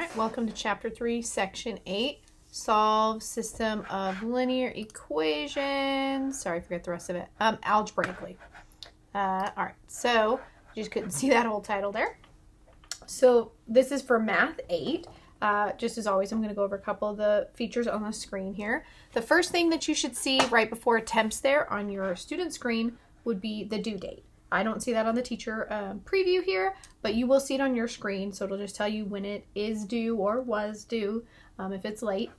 right, welcome to Chapter 3, Section 8. Solve system of linear equations. Sorry, I forgot the rest of it. Algebraically. All right, so you just couldn't see that whole title there. So this is for Math 8. Just as always, I'm going to go over a couple of the features on the screen here. The first thing that you should see right before attempts there on your student screen would be the due date. I don't see that on the teacher preview here, but you will see it on your screen, so it'll just tell you when it is due or was due if it's late.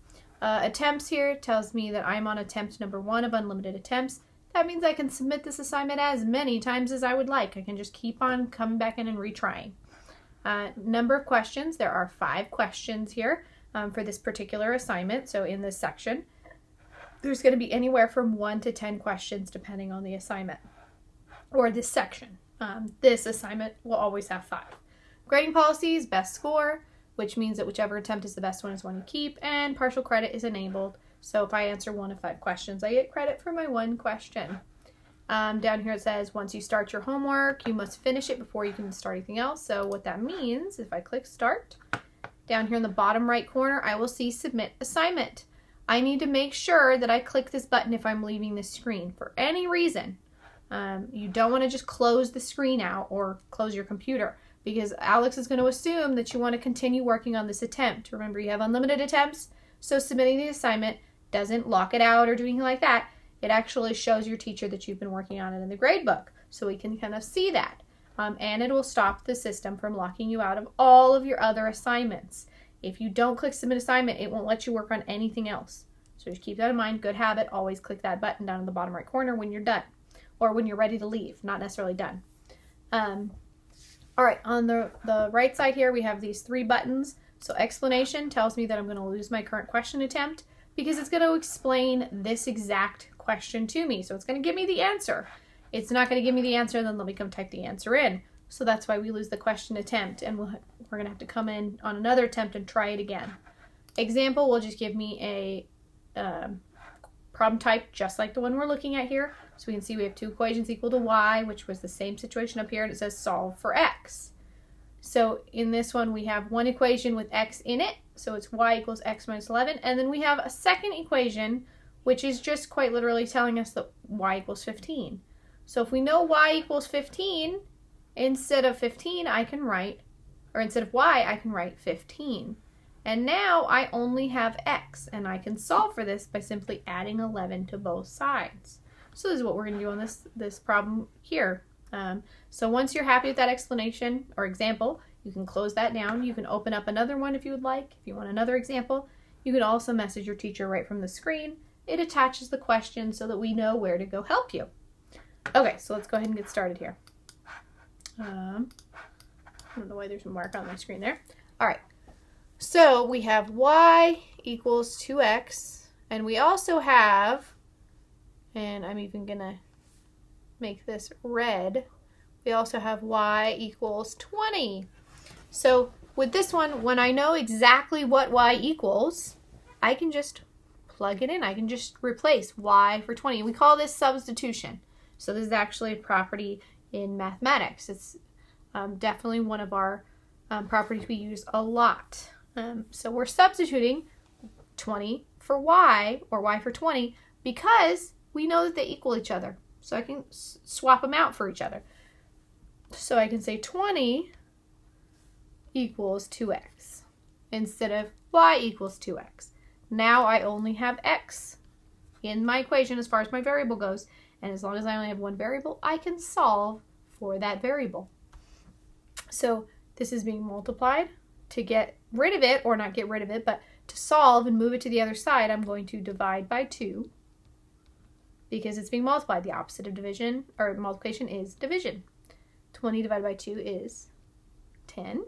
Attempts here tells me that I'm on attempt number 1 of unlimited attempts. That means I can submit this assignment as many times as I would like. I can just keep on coming back in and retrying. Number of questions. There are 5 questions here for this particular assignment. So in this section, there's going to be anywhere from 1 to 10 questions depending on the assignment or this section. This assignment will always have 5. Grading policies, best score, which means that whichever attempt is the best one is one you keep, and partial credit is enabled. So if I answer 1 of 5 questions, I get credit for my 1 question. Down here it says, once you start your homework, you must finish it before you can start anything else. So what that means, if I click start, down here in the bottom right corner, I will see submit assignment. I need to make sure that I click this button if I'm leaving this screen for any reason. You don't want to just close the screen out or close your computer, because Alex is going to assume that you want to continue working on this attempt. Remember, you have unlimited attempts, so submitting the assignment doesn't lock it out or do anything like that. It actually shows your teacher that you've been working on it in the grade book, so we can kind of see that. And it will stop the system from locking you out of all of your other assignments. If you don't click submit assignment, it won't let you work on anything else. So just keep that in mind. Good habit. Always click that button down in the bottom right corner when you're done, or when you're ready to leave, not necessarily done. All right, on the right side here, we have these 3 buttons. So explanation tells me that I'm going to lose my current question attempt because it's going to explain this exact question to me. So it's going to give me the answer. It's not going to give me the answer and then let me come type the answer in. So that's why we lose the question attempt, and we're going to have to come in on another attempt and try it again. Example will just give me a problem type just like the one we're looking at here. So we can see we have 2 equations equal to y, which was the same situation up here, and it says solve for x. So in this one, we have one equation with x in it, so it's y equals x minus 11, and then we have a second equation, which is just quite literally telling us that y equals 15. So if we know y equals 15, instead of 15, I can write, or instead of y, I can write 15. And now I only have x, and I can solve for this by simply adding 11 to both sides. So this is what we're going to do on this problem here. So once you're happy with that explanation or example, you can close that down. You can open up another one if you would like. If you want another example, you can also message your teacher right from the screen. It attaches the question so that we know where to go help you. Okay, so let's go ahead and get started here. I don't know why there's a mark on my screen there. All right, so we have y equals 2x, and we also have, and I'm even going to make this red, we also have y equals 20. So with this one, when I know exactly what y equals, I can just plug it in. I can just replace y for 20. We call this substitution. So this is actually a property in mathematics. It's definitely one of our properties we use a lot. So we're substituting 20 for y, or y for 20, because we know that they equal each other. So I can swap them out for each other. So I can say 20 equals 2x instead of y equals 2x. Now I only have x in my equation as far as my variable goes. And as long as I only have one variable, I can solve for that variable. So this is being multiplied. To get rid of it, or not get rid of it, but to solve and move it to the other side, I'm going to divide by 2 because it's being multiplied. The opposite of division, or multiplication, is division. 20 divided by 2 is 10.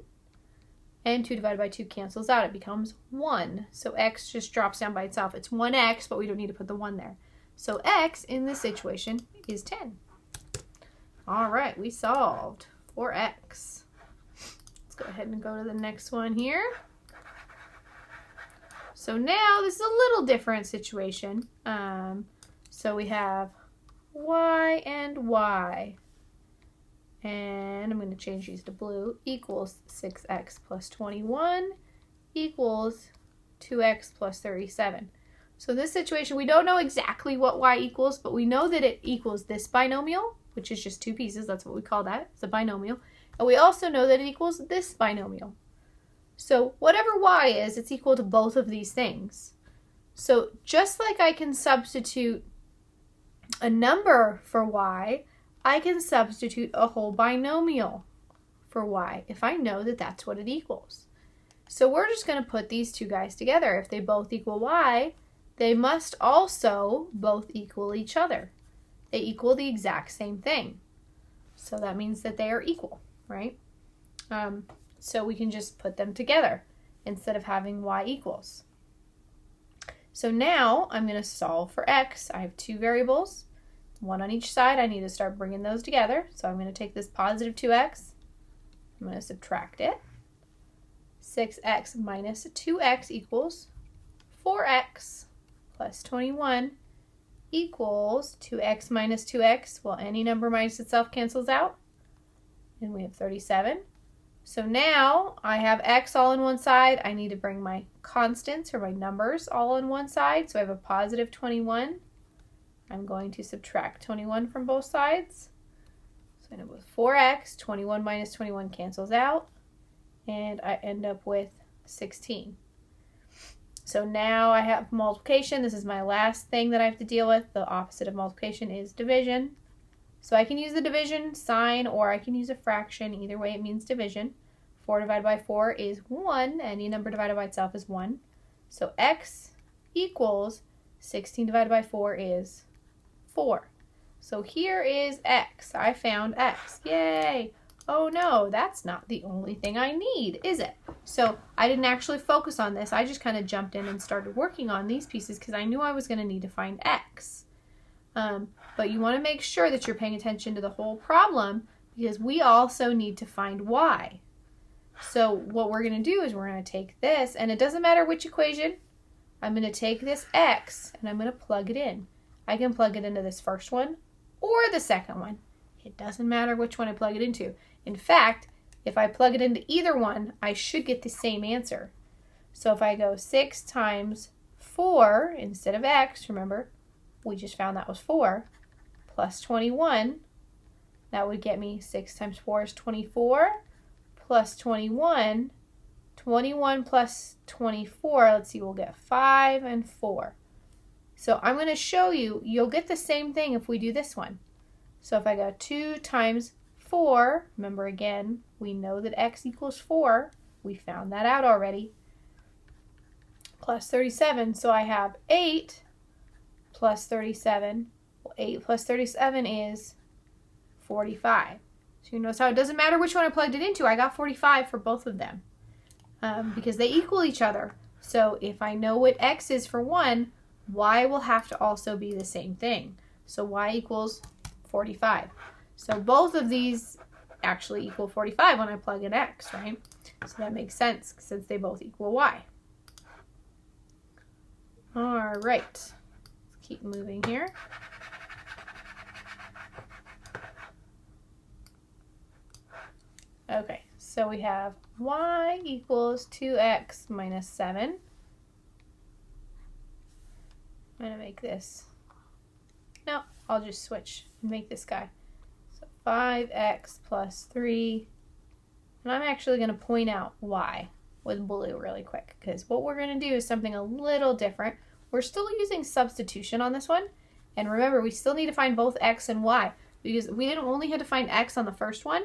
And 2 divided by 2 cancels out. It becomes 1. So x just drops down by itself. It's 1x, but we don't need to put the 1 there. So x in this situation is 10. All right, we solved for x. Let's go ahead and go to the next one here. So now this is a little different situation. So we have y and y. And I'm going to change these to blue. Equals 6x plus 21 equals 2x plus 37. So in this situation, we don't know exactly what y equals, but we know that it equals this binomial, which is just two pieces. That's what we call that. It's a binomial. And we also know that it equals this binomial. So whatever y is, it's equal to both of these things. So just like I can substitute a number for y, I can substitute a whole binomial for y if I know that that's what it equals. So we're just going to put these two guys together. If they both equal y, they must also both equal each other. They equal the exact same thing. So that means that they are equal, right? So we can just put them together instead of having y equals. So now I'm going to solve for x. I have two variables, one on each side. I need to start bringing those together. So I'm going to take this positive 2x. I'm going to subtract it. 6x minus 2x equals 4x plus 21 equals 2x minus 2x. Well, any number minus itself cancels out. And we have 37. So now I have x all on one side. I need to bring my constants or my numbers all on one side. So I have a positive 21. I'm going to subtract 21 from both sides. So I end up with 4x. 21 minus 21 cancels out. And I end up with 16. So now I have multiplication. This is my last thing that I have to deal with. The opposite of multiplication is division. So I can use the division sign or I can use a fraction. Either way it means division. 4 divided by 4 is 1. Any number divided by itself is 1. So x equals 16 divided by 4 is 4. So here is x. I found x. Yay! Oh no, that's not the only thing I need, is it? So I didn't actually focus on this. I just kind of jumped in and started working on these pieces because I knew I was going to need to find x. But you want to make sure that you're paying attention to the whole problem because we also need to find y. So what we're going to do is we're going to take this, and it doesn't matter which equation. I'm going to take this x and I'm going to plug it in. I can plug it into this first one or the second one. It doesn't matter which one I plug it into. In fact, if I plug it into either one, I should get the same answer. So if I go 6 times 4 instead of x, remember, we just found that was 4, plus 21, that would get me 6 times 4 is 24, plus 21, 21 plus 24, let's see, we'll get 5 and 4. So I'm going to show you, you'll get the same thing if we do this one. So if I go 2 times 4, remember again, we know that x equals 4. We found that out already. Plus 37, so I have 8 plus 37. Well, 8 plus 37 is 45. So you notice how it doesn't matter which one I plugged it into. I got 45 for both of them because they equal each other. So if I know what x is for one, y will have to also be the same thing. So y equals 45. So both of these actually equal 45 when I plug in x, right? So that makes sense since they both equal y. All right, let's keep moving here. Okay, so we have y equals 2x minus 7. I'm going to make this, no, I'll just switch and make this guy. 5x plus 3, and I'm actually going to point out y with blue really quick because what we're going to do is something a little different. We're still using substitution on this one, and remember we still need to find both x and y because we didn't only have to find x on the first one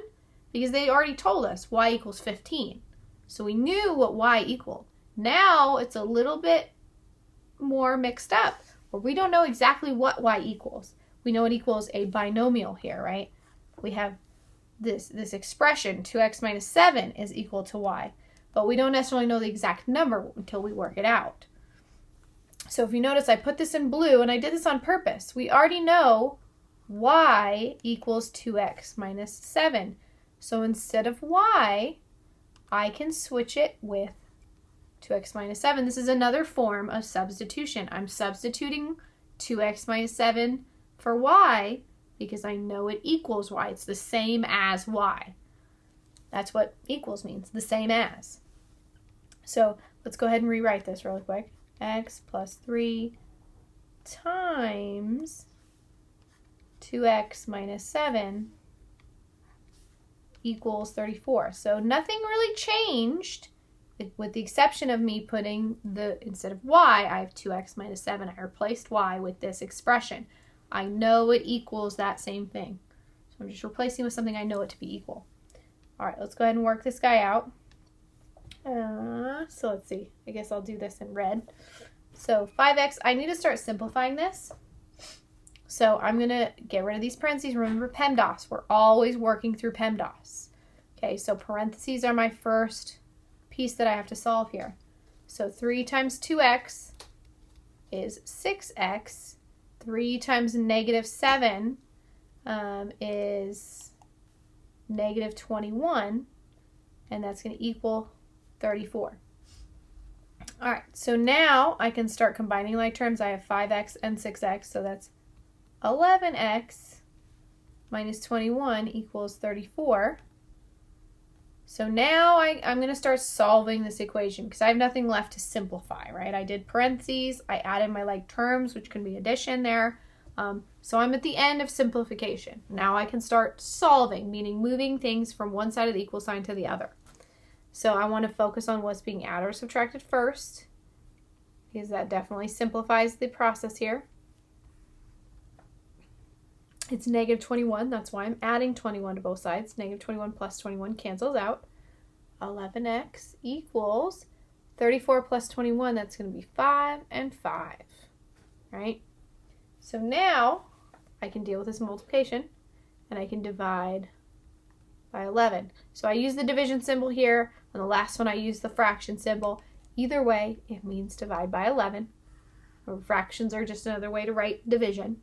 because they already told us y equals 15. So we knew what y equaled. Now it's a little bit more mixed up where we don't know exactly what y equals. We know it equals a binomial here, right? We have this expression, 2x minus 7 is equal to y, but we don't necessarily know the exact number until we work it out. So if you notice, I put this in blue, and I did this on purpose. We already know y equals 2x minus 7. So instead of y, I can switch it with 2x minus 7. This is another form of substitution. I'm substituting 2x minus 7 for y, because I know it equals y. It's the same as y. That's what equals means, the same as. So let's go ahead and rewrite this really quick. X plus 3 times 2x minus 7 equals 34. So nothing really changed, with the exception of me putting instead of y, I have 2x minus 7. I replaced y with this expression. I know it equals that same thing. So I'm just replacing with something I know it to be equal. All right, let's go ahead and work this guy out. So let's see. I guess I'll do this in red. So 5x, I need to start simplifying this. So I'm going to get rid of these parentheses. Remember PEMDAS. We're always working through PEMDAS. Okay, so parentheses are my first piece that I have to solve here. So 3 times 2x is 6x. 3 times negative 7 is negative 21. And that's going to equal 34. All right, so now I can start combining like terms. I have 5x and 6x, so that's 11x minus 21 equals 34. So now I'm going to start solving this equation because I have nothing left to simplify, right? I did parentheses, I added my like terms, which can be addition there. So I'm at the end of simplification. Now I can start solving, meaning moving things from one side of the equal sign to the other. So I want to focus on what's being added or subtracted first, because that definitely simplifies the process here. It's negative 21, that's why I'm adding 21 to both sides. Negative 21 plus 21 cancels out. 11x equals 34 plus 21, that's going to be 5 and 5, right? So now I can deal with this multiplication, and I can divide by 11. So I use the division symbol here. On the last one, I use the fraction symbol. Either way, it means divide by 11. Or fractions are just another way to write division.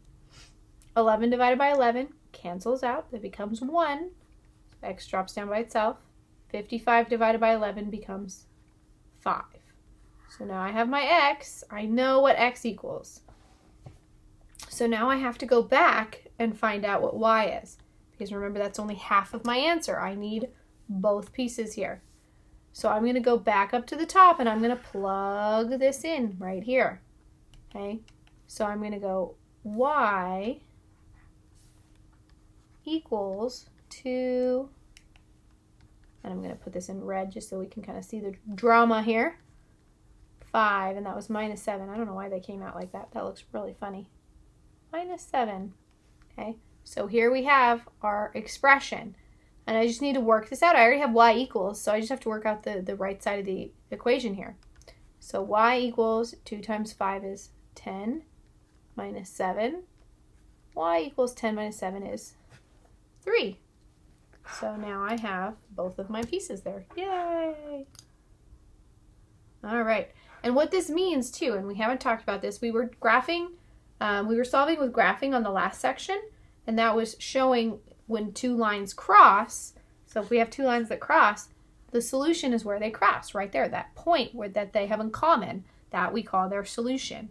11 divided by 11 cancels out. It becomes 1. So x drops down by itself. 55 divided by 11 becomes 5. So now I have my x. I know what x equals. So now I have to go back and find out what y is. Because remember, that's only half of my answer. I need both pieces here. So I'm going to go back up to the top and I'm going to plug this in right here. Okay, so I'm going to go y equals 2, and I'm going to put this in red just so we can kind of see the drama here. 5, and that was minus 7. I don't know why they came out like that. That looks really funny. Minus 7. Okay, so here we have our expression. And I just need to work this out. I already have y equals, so I just have to work out the right side of the equation here. So y equals 2 times 5 is 10 minus 7. Y equals 10 minus 7 is 3. So now I have both of my pieces there. Yay! All right. And what this means too, and we haven't talked about this, we were graphing, we were solving with graphing on the last section, and that was showing when two lines cross. So if we have two lines that cross, the solution is where they cross, right there, that point that they have in common, that we call their solution.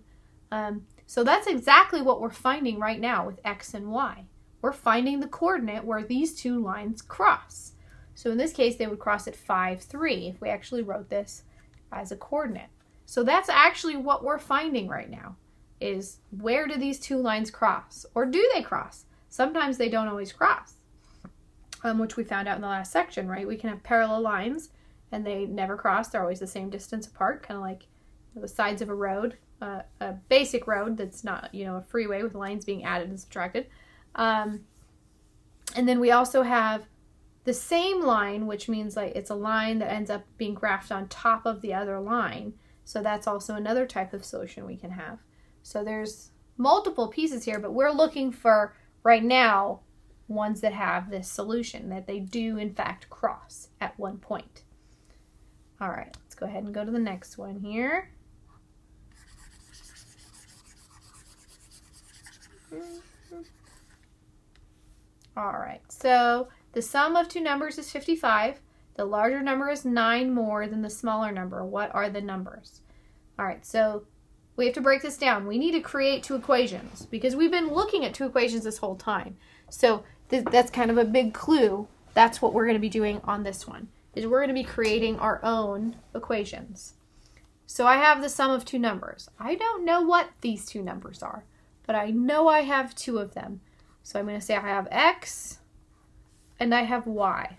So that's exactly what we're finding right now with x and y. We're finding the coordinate where these two lines cross. So in this case, they would cross at 5, 3 if we actually wrote this as a coordinate. So that's actually what we're finding right now, is where do these two lines cross? Or do they cross? Sometimes they don't always cross, which we found out in the last section, right? We can have parallel lines and they never cross. They're always the same distance apart, kind of like the sides of a road, a basic road that's not, a freeway with lines being added and subtracted. And then we also have the same line, which means like it's a line that ends up being graphed on top of the other line. So that's also another type of solution we can have. So there's multiple pieces here, but we're looking for right now ones that have this solution, that they do in fact cross at one point. All right, let's go ahead and go to the next one here. All right, so the sum of two numbers is 55. The larger number is 9 more than the smaller number. What are the numbers? All right, so we have to break this down. We need to create two equations because we've been looking at two equations this whole time. So that's kind of a big clue. That's what we're going to be doing on this one, is we're going to be creating our own equations. So I have the sum of two numbers. I don't know what these two numbers are, but I know I have two of them. So I'm going to say I have x and I have y.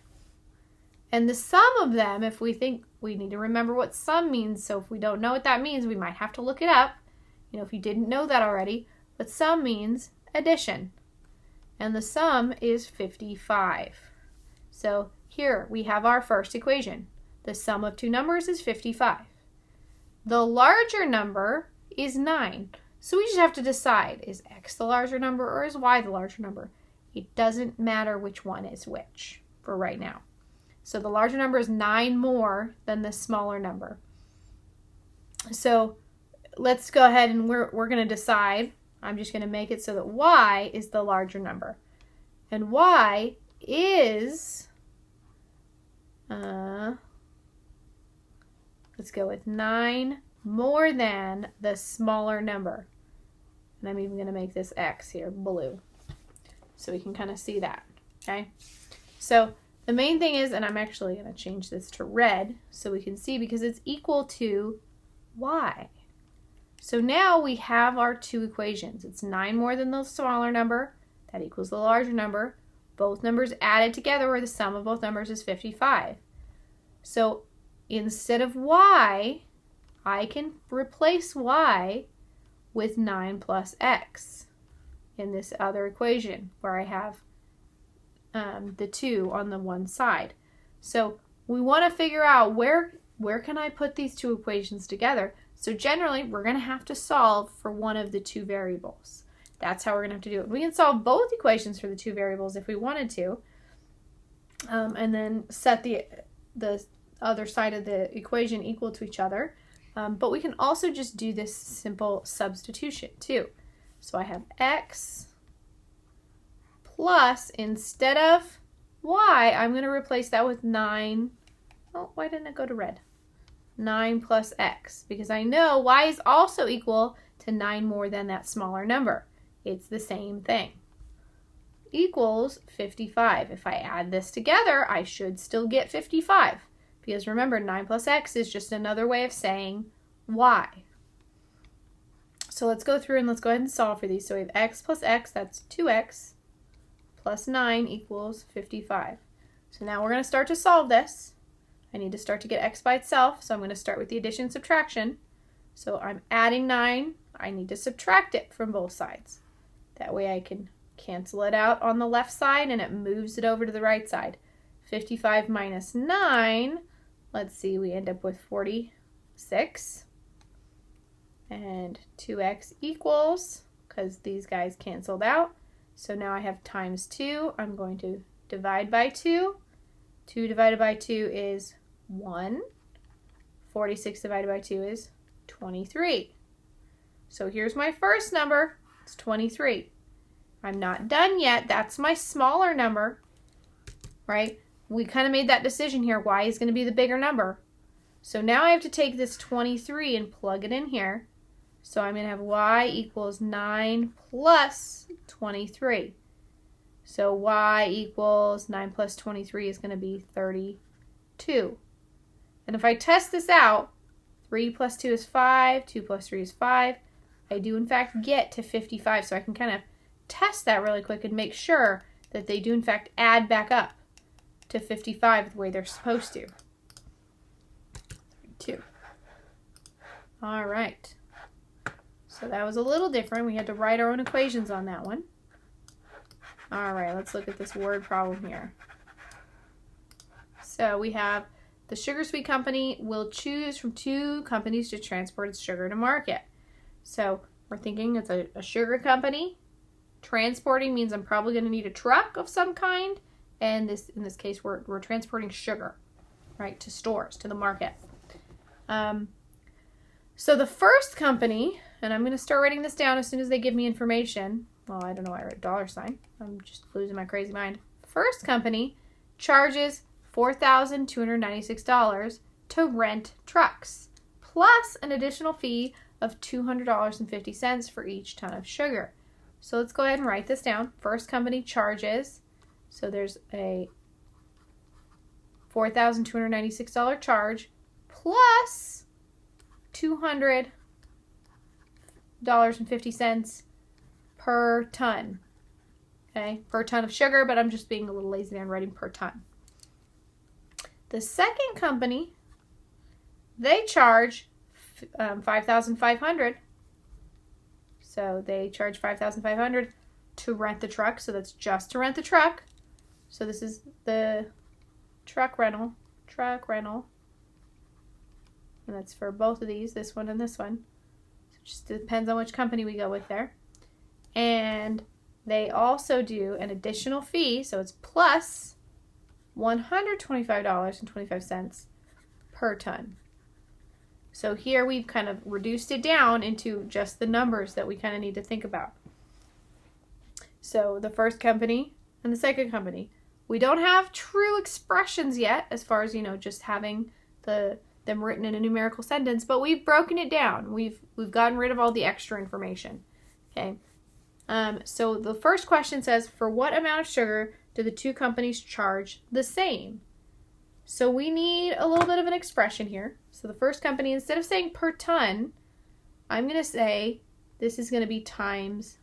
And the sum of them, if we think, we need to remember what sum means. So if we don't know what that means, we might have to look it up. If you didn't know that already. But sum means addition. And the sum is 55. So here we have our first equation. The sum of two numbers is 55. The larger number is 9. So we just have to decide, is x the larger number or is y the larger number? It doesn't matter which one is which for right now. So the larger number is 9 more than the smaller number. So let's go ahead and we're going to decide. I'm just going to make it so that y is the larger number. And y is, let's go with 9 more than the smaller number. And I'm even going to make this x here blue so we can kind of see that. Okay. So the main thing is, and I'm actually going to change this to red so we can see because it's equal to y. So now we have our two equations. It's 9 more than the smaller number. That equals the larger number. Both numbers added together, where the sum of both numbers is 55. So instead of y, I can replace y with 9 plus x in this other equation where I have the 2 on the one side. So we want to figure out where can I put these two equations together. So generally, we're going to have to solve for one of the two variables. That's how we're going to have to do it. We can solve both equations for the two variables if we wanted to, and then set the other side of the equation equal to each other. But we can also just do this simple substitution too. So I have x plus, instead of y, I'm going to replace that with 9. Oh, why didn't it go to red? 9 plus x, because I know y is also equal to 9 more than that smaller number. It's the same thing. Equals 55. If I add this together, I should still get 55. Because remember, 9 plus x is just another way of saying y. So let's go through and let's go ahead and solve for these. So we have x plus x, that's 2x, plus 9 equals 55. So now we're going to start to solve this. I need to start to get x by itself, so I'm going to start with the addition and subtraction. So I'm adding 9. I need to subtract it from both sides. That way I can cancel it out on the left side and it moves it over to the right side. 55 minus 9, let's see, we end up with 46. And 2x equals, because these guys canceled out. So now I have times 2. I'm going to divide by 2. 2 divided by 2 is 1. 46 divided by 2 is 23. So here's my first number. It's 23. I'm not done yet. That's my smaller number, right? We kind of made that decision here. Y is going to be the bigger number. So now I have to take this 23 and plug it in here. So I'm going to have y equals 9 plus 23. So y equals 9 plus 23 is going to be 32. And if I test this out, 3 plus 2 is 5, 2 plus 3 is 5. I do in fact get to 55, so I can kind of test that really quick and make sure that they do in fact add back up to 55 the way they're supposed to. 32. All right. So that was a little different. We had to write our own equations on that one. All right, let's look at this word problem here. So we have the sugar sweet company will choose from 2 companies to transport its sugar to market. So we're thinking it's a sugar company. Transporting means I'm probably going to need a truck of some kind. And in this case, we're transporting sugar, right, to stores, to the market. So the first company, and I'm going to start writing this down as soon as they give me information. Well, I don't know why I wrote $. I'm just losing my crazy mind. First company charges $4,296 to rent trucks, plus an additional fee of $200.50 for each ton of sugar. So let's go ahead and write this down. First company charges, so there's a $4,296 charge plus $200 $200.50 per ton. Okay, per ton of sugar, but I'm just being a little lazy there and writing per ton. The second company, they charge $5,500. So they charge $5,500 to rent the truck. So that's just to rent the truck. So this is the truck rental. And that's for both of these, this one and this one. So it just depends on which company we go with there. And they also do an additional fee, so it's plus $125.25 per ton. So here we've kind of reduced it down into just the numbers that we kind of need to think about. So the first company and the second company. We don't have true expressions yet as far as, just having them written in a numerical sentence, but we've broken it down. We've gotten rid of all the extra information. Okay. So the first question says, for what amount of sugar do the two companies charge the same? So we need a little bit of an expression here. So the first company, instead of saying per ton, I'm going to say this is going to be times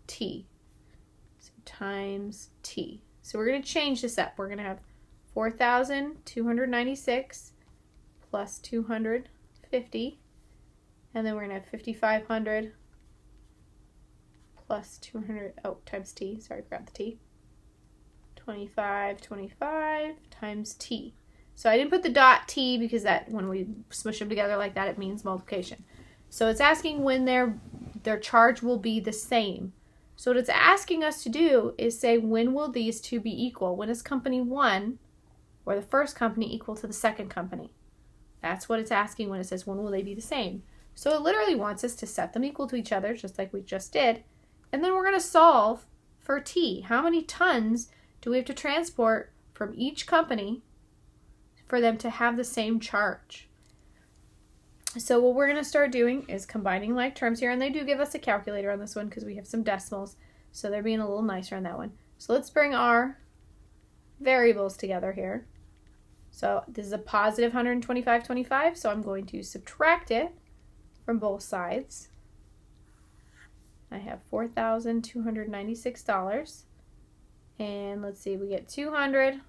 T. So times T. So we're going to change this up. We're going to have 4,296 plus 250. And then we're going to have 5,500 plus 200, times T. Sorry, I forgot the T. 25 times T. So I didn't put the dot T because that, when we smush them together like that, it means multiplication. So it's asking when their charge will be the same. So what it's asking us to do is say, when will these two be equal? When is company 1 or the first company equal to the second company? That's what it's asking when it says, when will they be the same? So it literally wants us to set them equal to each other, just like we just did. And then we're going to solve for T. How many tons do we have to transport from each company for them to have the same charge? So what we're going to start doing is combining like terms here, and they do give us a calculator on this one because we have some decimals, so they're being a little nicer on that one. So let's bring our variables together here. So this is a positive 125.25, so I'm going to subtract it from both sides. I have $4,296, and let's see, we get 200,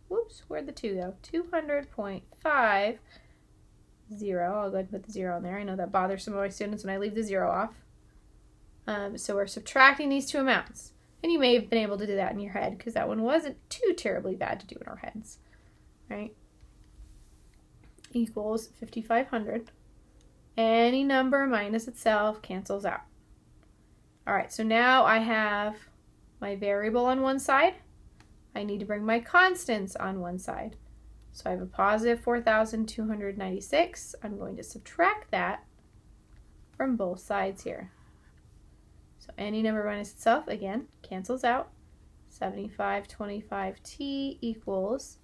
whoops, where'd the 2 go? 200.50. I'll go ahead and put the 0 in there. I know that bothers some of my students when I leave the 0 off. So we're subtracting these two amounts. And you may have been able to do that in your head because that one wasn't too terribly bad to do in our heads. Right? Equals 5,500. Any number minus itself cancels out. Alright, so now I have my variable on one side. I need to bring my constants on one side. So I have a positive 4,296. I'm going to subtract that from both sides here. So any number minus itself, again, cancels out. 75.25t equals,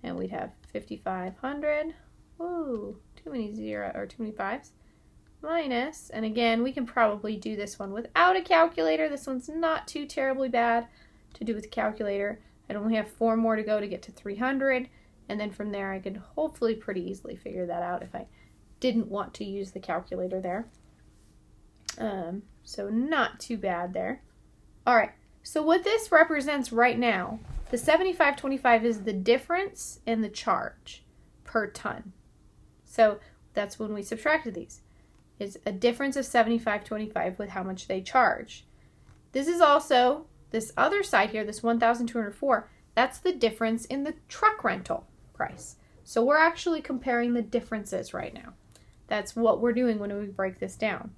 and we'd have 5,500. Ooh, too many 5s. Minus, and again, we can probably do this one without a calculator. This one's not too terribly bad to do with a calculator. I'd only have 4 more to go to get to 300. And then from there, I could hopefully pretty easily figure that out if I didn't want to use the calculator there. So not too bad there. All right, so what this represents right now, the 75.25 is the difference in the charge per ton. So that's when we subtracted these. It's a difference of 75.25 with how much they charge. This is also, this other side here, this 1,204, that's the difference in the truck rental price. So we're actually comparing the differences right now. That's what we're doing when we break this down.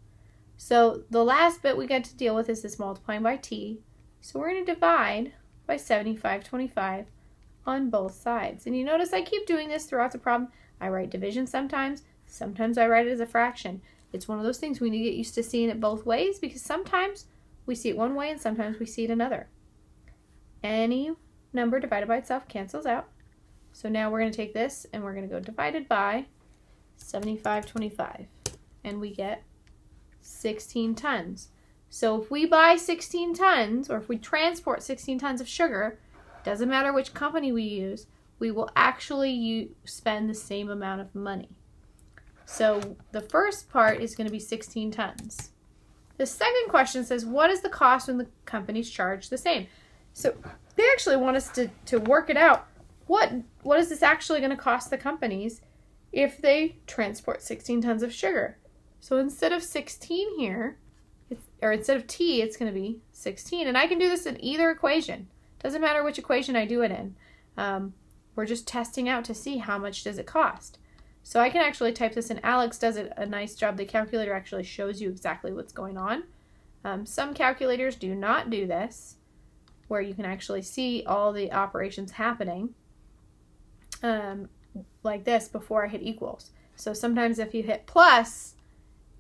So the last bit we get to deal with is this multiplying by t. So we're going to divide by 75.25 on both sides. And you notice I keep doing this throughout the problem. I write division sometimes I write it as a fraction. It's one of those things we need to get used to seeing it both ways because sometimes we see it one way and sometimes we see it another. Any number divided by itself cancels out. So now we're going to take this and we're going to go divided by 75.25 and we get 16 tons. So if we buy 16 tons or if we transport 16 tons of sugar, doesn't matter which company we use, we will actually spend the same amount of money. So the first part is going to be 16 tons. The second question says, what is the cost when the companies charge the same? So they actually want us to work it out. What is this actually going to cost the companies if they transport 16 tons of sugar? So instead of 16 here, or instead of t, it's going to be 16. And I can do this in either equation. Doesn't matter which equation I do it in. We're just testing out to see how much does it cost. So I can actually type this in. Alex does a nice job. The calculator actually shows you exactly what's going on. Some calculators do not do this, where you can actually see all the operations happening like this before I hit equals. So sometimes if you hit plus,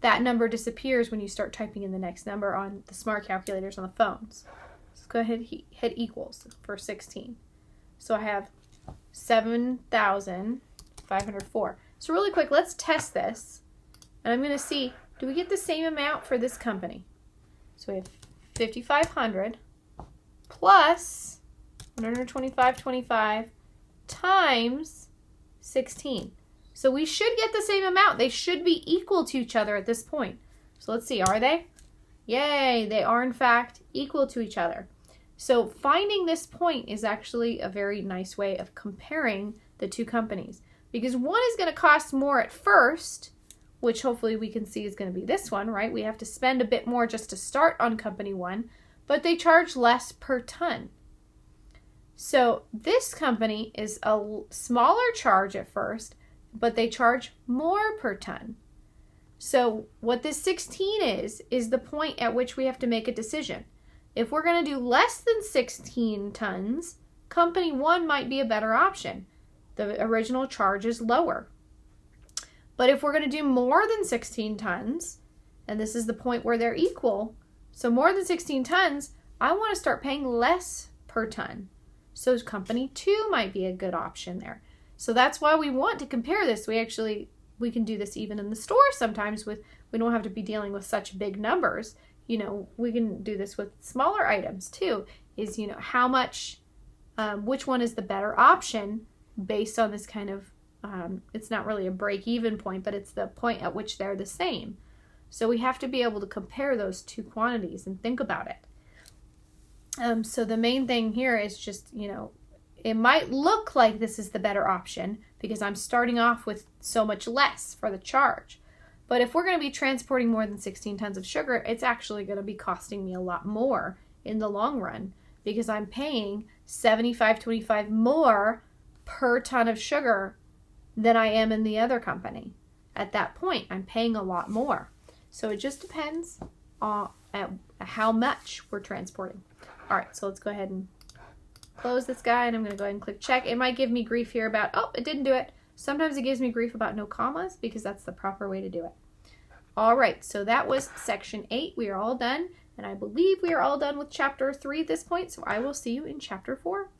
that number disappears when you start typing in the next number on the smart calculators on the phones. Let's go ahead and hit equals for 16. So I have 7,504. So really quick, let's test this. And I'm going to see, do we get the same amount for this company? So we have 5,500 plus 125.25 times 16. So we should get the same amount. They should be equal to each other at this point. So let's see, are they? Yay, they are in fact equal to each other. So finding this point is actually a very nice way of comparing the two companies. Because one is going to cost more at first, which hopefully we can see is going to be this one, right? We have to spend a bit more just to start on company one, but they charge less per ton. So this company is a smaller charge at first, but they charge more per ton. So what this 16 is the point at which we have to make a decision. If we're going to do less than 16 tons, company one might be a better option. The original charge is lower. But if we're going to do more than 16 tons, and this is the point where they're equal, so more than 16 tons, I want to start paying less per ton. So company two might be a good option there. So that's why we want to compare this. We can do this even in the store sometimes we don't have to be dealing with such big numbers. We can do this with smaller items too, is, how much, which one is the better option based on this kind of, it's not really a break-even point, but it's the point at which they're the same. So we have to be able to compare those two quantities and think about it. So the main thing here is just, it might look like this is the better option because I'm starting off with so much less for the charge. But if we're going to be transporting more than 16 tons of sugar, it's actually going to be costing me a lot more in the long run because I'm paying $75.25 more per ton of sugar than I am in the other company. At that point, I'm paying a lot more. So it just depends on how much we're transporting. All right, so let's go ahead and close this guy, and I'm going to go ahead and click check. It might give me grief here about, oh, it didn't do it. Sometimes it gives me grief about no commas because that's the proper way to do it. All right, so that was section 8. We are all done, and I believe we are all done with chapter 3 at this point, so I will see you in chapter 4.